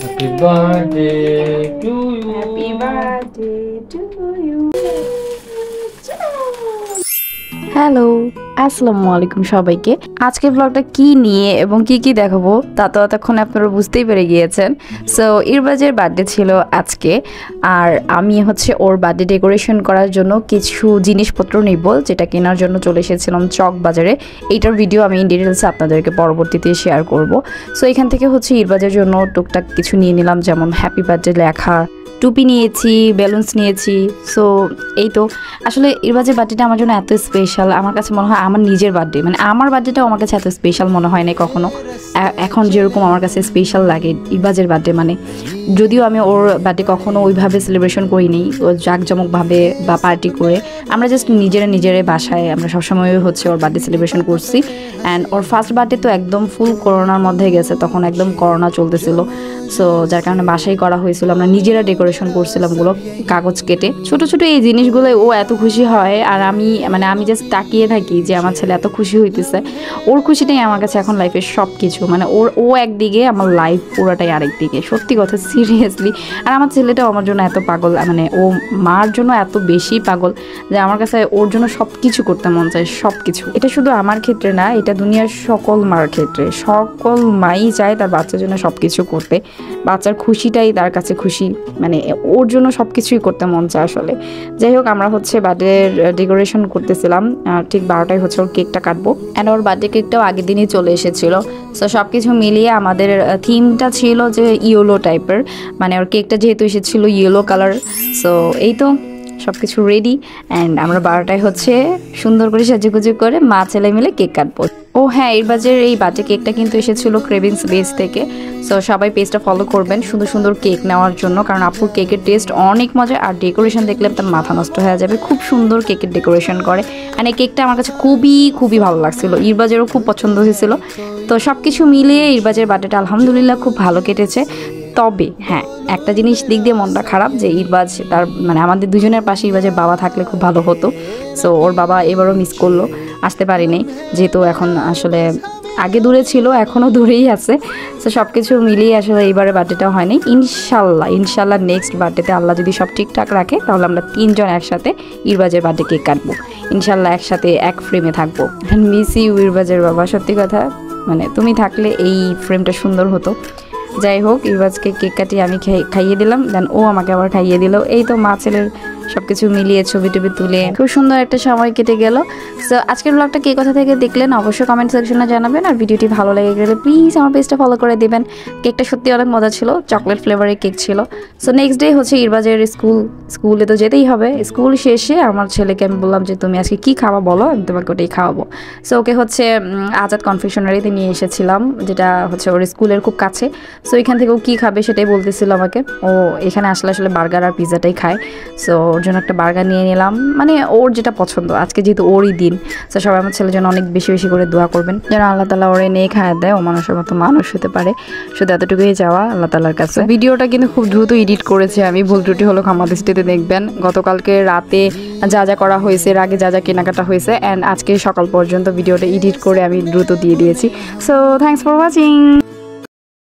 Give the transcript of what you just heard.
Happy birthday to you. Happy birthday to you. Hello, আসসালামু আলাইকুম সবাইকে। আজকে ব্লগটা কি নিয়ে এবং কি কি দেখাবো তা তো এতক্ষণে আপনারা বুঝতেই পেরে গিয়েছেন। সো ইরবাজের বার্থডে ছিল আজকে, আর আমি হচ্ছে ওর বার্থডে ডেকোরেশন করার জন্য কিছু জিনিসপত্র নিব, যেটা কেনার জন্য চলে এসেছিলাম চক বাজারে। এইটার ভিডিও আমি ইন ডিটেলসে আপনাদেরকে পরবর্তীতে শেয়ার করব। সো এখান থেকে হচ্ছে ইরবাজের জন্য টুকটাক কিছু নিয়ে নিলাম, যেমন হ্যাপি বার্থডে লেখা, টুপি নিয়েছি, বেলুনস নিয়েছি। সো এই তো আসলে ইরবাজের বার্থডেটা আমার জন্য এত স্পেশাল, আমার কাছে মনে হয় আমার নিজের বার্থডে, মানে আমার বার্থডেটাও আমার কাছে এত স্পেশাল মনে হয় না কখনো। এখন যেরকম আমার কাছে স্পেশাল লাগে ইরবাজের বার্থডে, মানে যদিও আমি ওর বার্থডে কখনো ওইভাবে সেলিব্রেশন করিনি, ও জাঁকজমকভাবে বা পার্টি করে। আমরা জাস্ট নিজেরা বাসায় আমরা সবসময় হচ্ছে ওর বার্থডে সেলিব্রেশন করছি। অ্যান্ড ওর ফার্স্ট বার্থডে তো একদম ফুল করোনার মধ্যে গেছে, তখন একদম করোনা চলতেছিল। সো যার কারণে বাসায় করা হয়েছিল, আমরা নিজেরা ডেকোরেশন করছিলাম গুলো কাগজ কেটে। ছোট ছোট এই জিনিসগুলো ও এত খুশি হয়, আর আমি জাস্ট তাকিয়ে থাকি যে আমার ছেলে এত খুশি হইতেছে। ওর খুশিটাই আমার কাছে এখন লাইফের সব কিছু, মানে ও একদিকে, আমার লাইফ পুরোটাই আরেকদিকে, সত্যি কথা সিরিয়াসলি। আর আমার ছেলেটাও আমার জন্য এত পাগল, মানে ও মার জন্য এত বেশি পাগল যে আমার কাছে ওর জন্য সব কিছু করতে মন চায়, সব কিছু। এটা শুধু আমার ক্ষেত্রে না, এটা দুনিয়ার সকল মার ক্ষেত্রে, সকল মাই চায় তার বাচ্চার জন্য সব কিছু করতে। বাচ্চার খুশিটাই তার কাছে খুশি, মানে ওর জন্য সব কিছুই করতে মন চায় আসলে। যাই হোক, আমরা হচ্ছে বার্থডের ডেকোরেশন করতেছিলাম, ঠিক 12টায় হচ্ছে ওর কেকটা কাটবো। অ্যান্ড ওর বার্থডে কেকটাও আগের দিনই চলে এসেছিল। সো সব কিছু মিলিয়ে আমাদের থিমটা ছিল যে ইয়েলো টাইপের, মানে ওর কেকটা যেহেতু এসেছিল ইয়েলো কালার। সো এই তো সব কিছু রেডি, অ্যান্ড আমরা 12টায় হচ্ছে সুন্দর করে সাজুগুজু করে মা ছেলে মিলে কেক কাটবো। ও হ্যাঁ, ইরবাজের এই বার্থডে কেকটা কিন্তু এসেছিল ক্রেভিংস বেস থেকে। সো সবাই পেজটা ফলো করবেন সুন্দর সুন্দর কেক নেওয়ার জন্য, কারণ আপুর কেকের টেস্ট অনেক মজা, আর ডেকোরেশন দেখলে আপনার মাথা নষ্ট হয়ে যাবে। খুব সুন্দর কেকের ডেকোরেশন করে, মানে এই কেকটা আমার কাছে খুবই ভালো লাগছিল, ইরবাজেরও খুব পছন্দ হয়েছিল। তো সব কিছু মিলিয়ে ইরবাজের বার্থডেটা আলহামদুলিল্লাহ খুব ভালো কেটেছে। তবে হ্যাঁ, একটা জিনিস দিক দিয়ে মনটা খারাপ যে ইরবাজ তার, মানে আমাদের দুজনের পাশে ইরবাজের বাবা থাকলে খুব ভালো হতো। সো ওর বাবা এবারও মিস করলো, আসতে পারিনি, যেহেতু এখন আসলে আগে দূরে ছিল, এখনও দূরেই আছে। সো সব কিছু মিলিয়ে আসলে এইবারে বার্থডেটা হয়নি। ইনশাল্লাহ নেক্সট বার্থডেতে আল্লাহ যদি সব ঠিকঠাক রাখে, তাহলে আমরা 3 জন একসাথে ইরবাজের বার্থডে কেক কাটবো ইনশাল্লাহ, একসাথে এক ফ্রেমে থাকবো। মিস ইউ ইরবাজের বাবা, সত্যি কথা, মানে তুমি থাকলে এই ফ্রেমটা সুন্দর হতো। যাই হোক, ইরবাজকে কেক কাটিয়ে আমি খাইয়ে দিলাম, দেন ও আমাকে আবার খাইয়ে দিল। এই তো মা ছেলের সব কিছু মিলিয়ে ছবি টবি তুলে খুব সুন্দর একটা সময় কেটে গেল। সো আজকের ব্লগটা কে কোথা থেকে দেখলেন অবশ্যই কমেন্ট সেকশনে জানাবেন, আর ভিডিওটি ভালো লেগে গেলে প্লিজ আমার পেজটা ফলো করে দেবেন। কেকটা সত্যি অনেক মজা ছিল, চকলেট ফ্লেভারের কেক ছিল। সো নেক্সট ডে হচ্ছে ইরবাজের স্কুলে তো যেতেই হবে। স্কুল শেষে আমার ছেলেকে আমি বললাম যে তুমি আজকে কি খাওয়া বলো, আমি তোমাকে ওটাই খাওয়াবো। সো ওকে হচ্ছে আজাদ কনফেকশনারিতে নিয়ে এসেছিলাম, যেটা হচ্ছে ওর স্কুলের খুব কাছে। সো এখান থেকে ও কী খাবে সেটাই বলতেছিল আমাকে। ও এখানে আসলে বার্গার আর পিৎজাটাই খায়। সো ওর জন্য একটা বার্গার নিয়ে নিলাম, মানে ওর যেটা পছন্দ, আজকে যেহেতু ওরই দিন। সো সবাই আমার ছেলের জন্য অনেক বেশি করে দোয়া করবেন, যেন আল্লাহ তাআলা ওরে নিয়ে খায় দেয়, ও মানুষের মতো মানুষ হতে পারে। শুধু এতটুকুই চাওয়া আল্লাহ তাআলার কাছে। ভিডিওটা কিন্তু খুব দ্রুত এডিট করেছে আমি, ভুল ত্রুটি হলো ক্ষমা দৃষ্টিতে দেখবেন। গতকালকে রাতে যা করা হয়েছে, এর আগে যা কেনাকাটা হয়েছে, অ্যান্ড আজকে সকাল পর্যন্ত ভিডিওটা এডিট করে আমি দ্রুত দিয়ে দিয়েছি। So thanks for watching.